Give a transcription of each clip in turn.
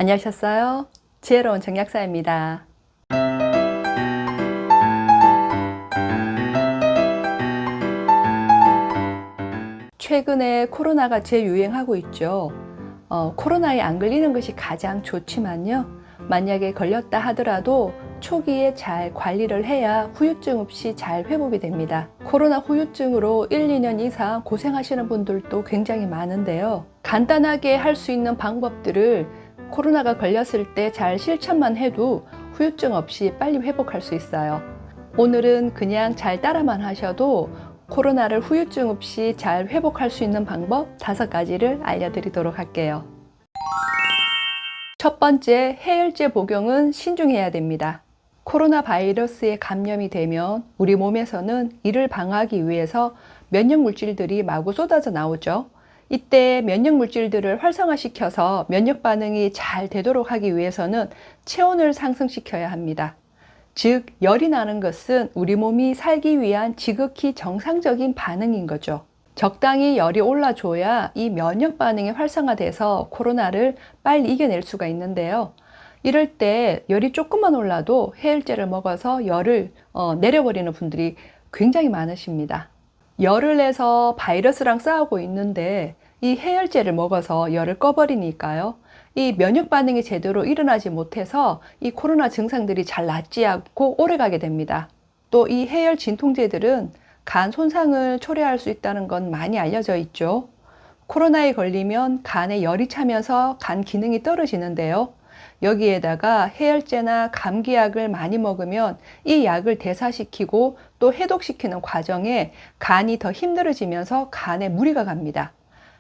안녕하셨어요? 지혜로운 정약사입니다. 최근에 코로나가 재유행하고 있죠. 코로나에 안 걸리는 것이 가장 좋지만요. 만약에 걸렸다 하더라도 초기에 잘 관리를 해야 후유증 없이 잘 회복이 됩니다. 코로나 후유증으로 1, 2년 이상 고생하시는 분들도 굉장히 많은데요. 간단하게 할 수 있는 방법들을 코로나가 걸렸을 때 잘 실천만 해도 후유증 없이 빨리 회복할 수 있어요. 오늘은 그냥 잘 따라만 하셔도 코로나를 후유증 없이 잘 회복할 수 있는 방법 5가지를 알려드리도록 할게요. 첫 번째, 해열제 복용은 신중해야 됩니다. 코로나 바이러스에 감염이 되면 우리 몸에서는 이를 방어하기 위해서 면역 물질들이 마구 쏟아져 나오죠. 이때 면역 물질들을 활성화시켜서 면역 반응이 잘 되도록 하기 위해서는 체온을 상승시켜야 합니다. 즉, 열이 나는 것은 우리 몸이 살기 위한 지극히 정상적인 반응인 거죠. 적당히 열이 올라줘야 이 면역 반응이 활성화돼서 코로나를 빨리 이겨낼 수가 있는데요. 이럴 때 열이 조금만 올라도 해열제를 먹어서 열을 내려버리는 분들이 굉장히 많으십니다. 열을 내서 바이러스랑 싸우고 있는데 이 해열제를 먹어서 열을 꺼버리니까요. 이 면역 반응이 제대로 일어나지 못해서 이 코로나 증상들이 잘 낫지 않고 오래가게 됩니다. 또 이 해열 진통제들은 간 손상을 초래할 수 있다는 건 많이 알려져 있죠. 코로나에 걸리면 간에 열이 차면서 간 기능이 떨어지는데요. 여기에다가 해열제나 감기약을 많이 먹으면 이 약을 대사시키고 또 해독시키는 과정에 간이 더 힘들어지면서 간에 무리가 갑니다.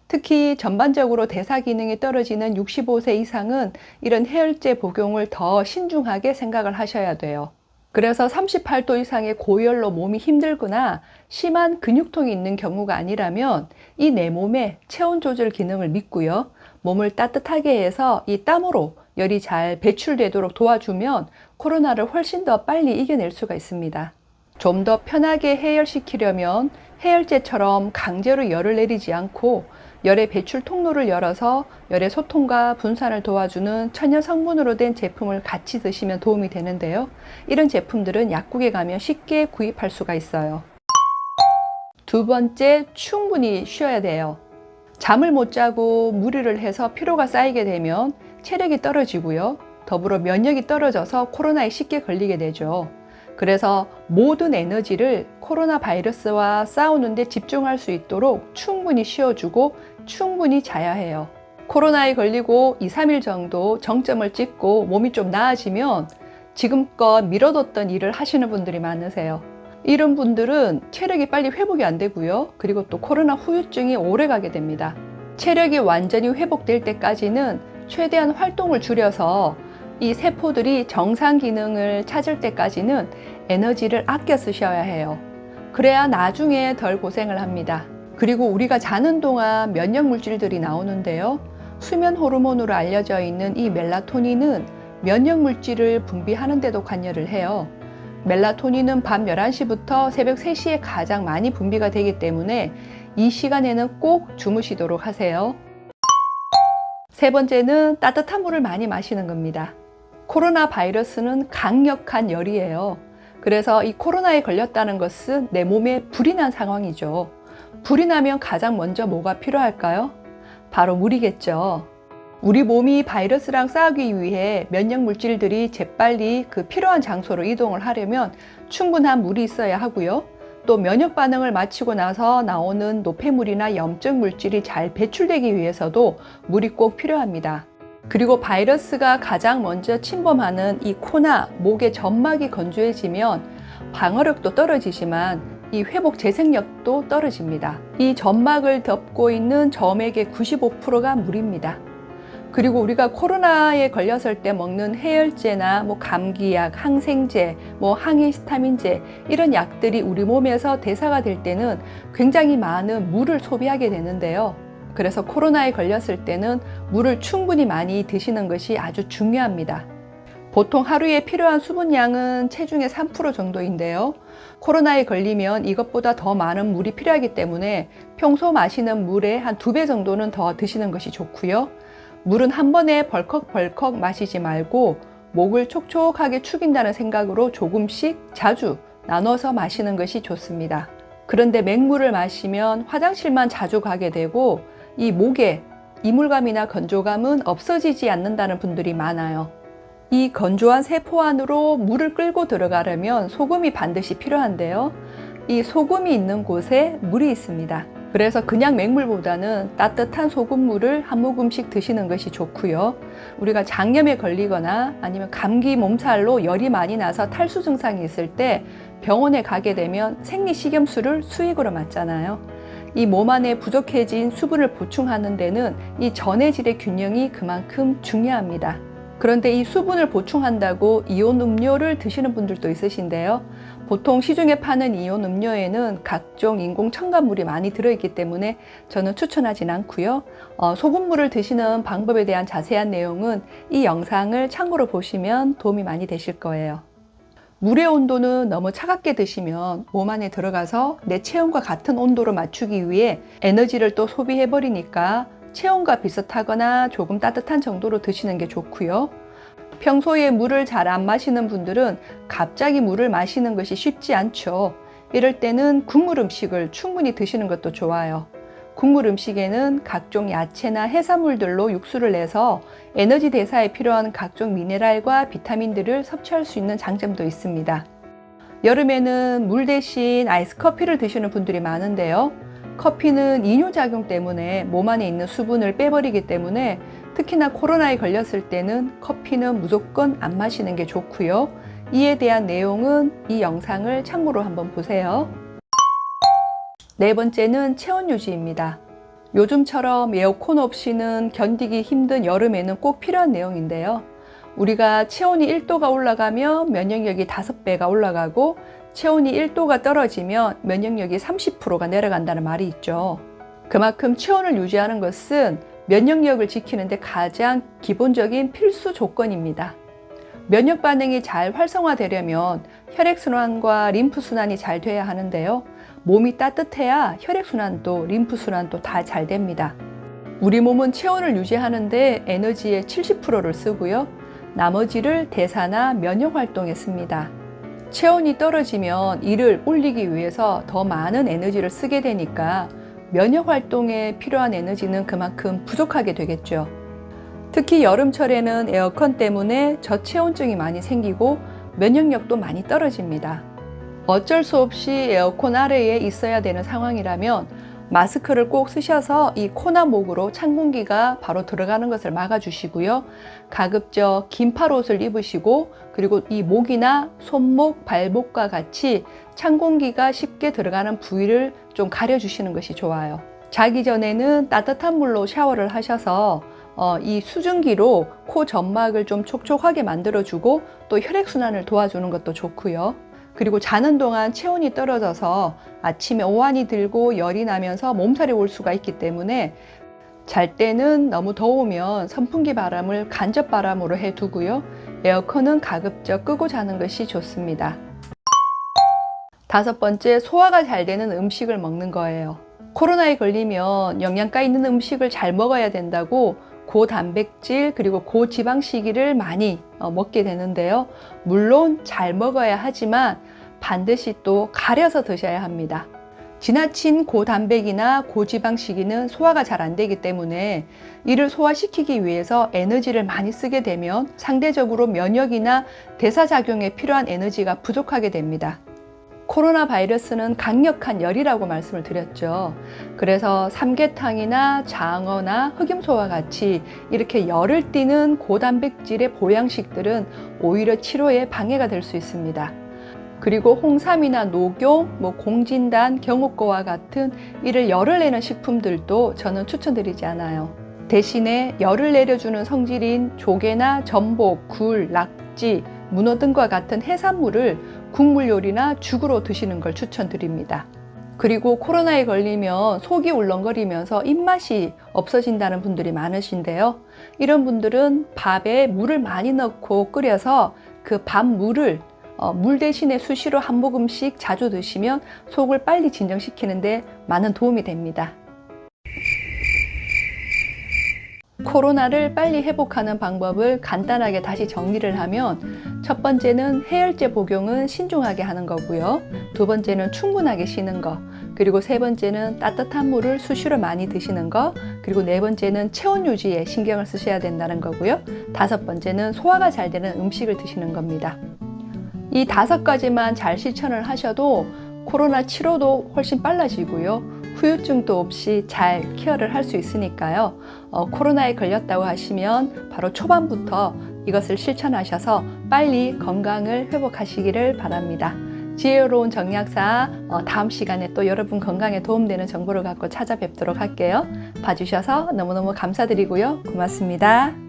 특히 전반적으로 대사 기능이 떨어지는 65세 이상은 이런 해열제 복용을 더 신중하게 생각을 하셔야 돼요. 그래서 38도 이상의 고열로 몸이 힘들거나 심한 근육통이 있는 경우가 아니라면 이 내 몸의 체온 조절 기능을 믿고요. 몸을 따뜻하게 해서 이 땀으로 열이 잘 배출되도록 도와주면 코로나를 훨씬 더 빨리 이겨낼 수가 있습니다. 좀 더 편하게 해열시키려면 해열제처럼 강제로 열을 내리지 않고 열의 배출 통로를 열어서 열의 소통과 분산을 도와주는 천연 성분으로 된 제품을 같이 드시면 도움이 되는데요. 이런 제품들은 약국에 가면 쉽게 구입할 수가 있어요. 두 번째, 충분히 쉬어야 돼요. 잠을 못 자고 무리를 해서 피로가 쌓이게 되면 체력이 떨어지고요. 더불어 면역이 떨어져서 코로나에 쉽게 걸리게 되죠. 그래서 모든 에너지를 코로나 바이러스와 싸우는 데 집중할 수 있도록 충분히 쉬어주고 충분히 자야 해요. 코로나에 걸리고 2, 3일 정도 정점을 찍고 몸이 좀 나아지면 지금껏 미뤄뒀던 일을 하시는 분들이 많으세요. 이런 분들은 체력이 빨리 회복이 안 되고요. 그리고 또 코로나 후유증이 오래 가게 됩니다. 체력이 완전히 회복될 때까지는 최대한 활동을 줄여서 이 세포들이 정상 기능을 찾을 때까지는 에너지를 아껴 쓰셔야 해요. 그래야 나중에 덜 고생을 합니다. 그리고 우리가 자는 동안 면역 물질들이 나오는데요. 수면 호르몬으로 알려져 있는 이 멜라토닌은 면역 물질을 분비하는 데도 관여를 해요. 멜라토닌은 밤 11시부터 새벽 3시에 가장 많이 분비가 되기 때문에 이 시간에는 꼭 주무시도록 하세요. 세 번째는 따뜻한 물을 많이 마시는 겁니다. 코로나 바이러스는 강력한 열이에요. 그래서 이 코로나에 걸렸다는 것은 내 몸에 불이 난 상황이죠. 불이 나면 가장 먼저 뭐가 필요할까요? 바로 물이겠죠. 우리 몸이 바이러스랑 싸우기 위해 면역 물질들이 재빨리 그 필요한 장소로 이동을 하려면 충분한 물이 있어야 하고요. 또 면역 반응을 마치고 나서 나오는 노폐물이나 염증 물질이 잘 배출되기 위해서도 물이 꼭 필요합니다. 그리고 바이러스가 가장 먼저 침범하는 이 코나 목의 점막이 건조해지면 방어력도 떨어지지만 이 회복 재생력도 떨어집니다. 이 점막을 덮고 있는 점액의 95%가 물입니다. 그리고 우리가 코로나에 걸렸을 때 먹는 해열제나 감기약, 항생제, 항히스타민제 이런 약들이 우리 몸에서 대사가 될 때는 굉장히 많은 물을 소비하게 되는데요. 그래서 코로나에 걸렸을 때는 물을 충분히 많이 드시는 것이 아주 중요합니다. 보통 하루에 필요한 수분량은 체중의 3% 정도인데요. 코로나에 걸리면 이것보다 더 많은 물이 필요하기 때문에 평소 마시는 물의 한 2배 정도는 더 드시는 것이 좋고요. 물은 한 번에 벌컥벌컥 마시지 말고 목을 촉촉하게 축인다는 생각으로 조금씩 자주 나눠서 마시는 것이 좋습니다. 그런데 맹물을 마시면 화장실만 자주 가게 되고 이 목에 이물감이나 건조감은 없어지지 않는다는 분들이 많아요. 이 건조한 세포 안으로 물을 끌고 들어가려면 소금이 반드시 필요한데요. 이 소금이 있는 곳에 물이 있습니다. 그래서 그냥 맹물보다는 따뜻한 소금물을 한 모금씩 드시는 것이 좋고요. 우리가 장염에 걸리거나 아니면 감기 몸살로 열이 많이 나서 탈수 증상이 있을 때 병원에 가게 되면 생리식염수를 수액으로 맞잖아요. 이 몸 안에 부족해진 수분을 보충하는 데는 이 전해질의 균형이 그만큼 중요합니다. 그런데 이 수분을 보충한다고 이온 음료를 드시는 분들도 있으신데요. 보통 시중에 파는 이온 음료에는 각종 인공 첨가물이 많이 들어있기 때문에 저는 추천하진 않고요. 소금물을 드시는 방법에 대한 자세한 내용은 이 영상을 참고로 보시면 도움이 많이 되실 거예요. 물의 온도는 너무 차갑게 드시면 몸 안에 들어가서 내 체온과 같은 온도로 맞추기 위해 에너지를 또 소비해버리니까 체온과 비슷하거나 조금 따뜻한 정도로 드시는 게 좋고요. 평소에 물을 잘 안 마시는 분들은 갑자기 물을 마시는 것이 쉽지 않죠. 이럴 때는 국물 음식을 충분히 드시는 것도 좋아요. 국물 음식에는 각종 야채나 해산물들로 육수를 내서 에너지 대사에 필요한 각종 미네랄과 비타민들을 섭취할 수 있는 장점도 있습니다. 여름에는 물 대신 아이스 커피를 드시는 분들이 많은데요. 커피는 이뇨작용 때문에 몸 안에 있는 수분을 빼버리기 때문에 특히나 코로나에 걸렸을 때는 커피는 무조건 안 마시는 게 좋고요. 이에 대한 내용은 이 영상을 참고로 한번 보세요. 네 번째는 체온 유지입니다. 요즘처럼 에어컨 없이는 견디기 힘든 여름에는 꼭 필요한 내용인데요. 우리가 체온이 1도가 올라가면 면역력이 5배가 올라가고 체온이 1도가 떨어지면 면역력이 30%가 내려간다는 말이 있죠. 그만큼 체온을 유지하는 것은 면역력을 지키는데 가장 기본적인 필수 조건입니다. 면역 반응이 잘 활성화되려면 혈액순환과 림프순환이 잘 돼야 하는데요. 몸이 따뜻해야 혈액순환도 림프순환도 다 잘 됩니다. 우리 몸은 체온을 유지하는데 에너지의 70%를 쓰고요. 나머지를 대사나 면역 활동에 씁니다. 체온이 떨어지면 이를 올리기 위해서 더 많은 에너지를 쓰게 되니까 면역 활동에 필요한 에너지는 그만큼 부족하게 되겠죠. 특히 여름철에는 에어컨 때문에 저체온증이 많이 생기고 면역력도 많이 떨어집니다. 어쩔 수 없이 에어컨 아래에 있어야 되는 상황이라면 마스크를 꼭 쓰셔서 이 코나 목으로 찬 공기가 바로 들어가는 것을 막아주시고요. 가급적 긴팔 옷을 입으시고 그리고 이 목이나 손목, 발목과 같이 찬 공기가 쉽게 들어가는 부위를 좀 가려주시는 것이 좋아요. 자기 전에는 따뜻한 물로 샤워를 하셔서 이 수증기로 코 점막을 좀 촉촉하게 만들어주고 또 혈액순환을 도와주는 것도 좋고요. 그리고 자는 동안 체온이 떨어져서 아침에 오한이 들고 열이 나면서 몸살이 올 수가 있기 때문에 잘 때는 너무 더우면 선풍기 바람을 간접 바람으로 해두고요. 에어컨은 가급적 끄고 자는 것이 좋습니다. 다섯 번째, 소화가 잘 되는 음식을 먹는 거예요. 코로나에 걸리면 영양가 있는 음식을 잘 먹어야 된다고 고단백질 그리고 고지방식이를 많이 먹게 되는데요. 물론 잘 먹어야 하지만 반드시 또 가려서 드셔야 합니다. 지나친 고단백이나 고지방식이는 소화가 잘 안 되기 때문에 이를 소화시키기 위해서 에너지를 많이 쓰게 되면 상대적으로 면역이나 대사작용에 필요한 에너지가 부족하게 됩니다. 코로나 바이러스는 강력한 열이라고 말씀을 드렸죠. 그래서 삼계탕이나 장어나 흑염소와 같이 이렇게 열을 띠는 고단백질의 보양식들은 오히려 치료에 방해가 될 수 있습니다. 그리고 홍삼이나 녹용, 공진단, 경옥고와 같은 이를 열을 내는 식품들도 저는 추천드리지 않아요. 대신에 열을 내려주는 성질인 조개나 전복, 굴, 낙지, 문어 등과 같은 해산물을 국물 요리나 죽으로 드시는 걸 추천드립니다. 그리고 코로나에 걸리면 속이 울렁거리면서 입맛이 없어진다는 분들이 많으신데요. 이런 분들은 밥에 물을 많이 넣고 끓여서 그 밥물을 물 대신에 수시로 한 모금씩 자주 드시면 속을 빨리 진정시키는데 많은 도움이 됩니다. 코로나를 빨리 회복하는 방법을 간단하게 다시 정리를 하면 첫 번째는 해열제 복용은 신중하게 하는 거고요. 두 번째는 충분하게 쉬는 거. 그리고 세 번째는 따뜻한 물을 수시로 많이 드시는 거. 그리고 네 번째는 체온 유지에 신경을 쓰셔야 된다는 거고요. 다섯 번째는 소화가 잘 되는 음식을 드시는 겁니다. 이 5가지만 잘 실천을 하셔도 코로나 치료도 훨씬 빨라지고요. 후유증도 없이 잘 케어를 할 수 있으니까요. 코로나에 걸렸다고 하시면 바로 초반부터 이것을 실천하셔서 빨리 건강을 회복하시기를 바랍니다. 지혜로운 정리학사 다음 시간에 또 여러분 건강에 도움되는 정보를 갖고 찾아뵙도록 할게요. 봐주셔서 너무너무 감사드리고요. 고맙습니다.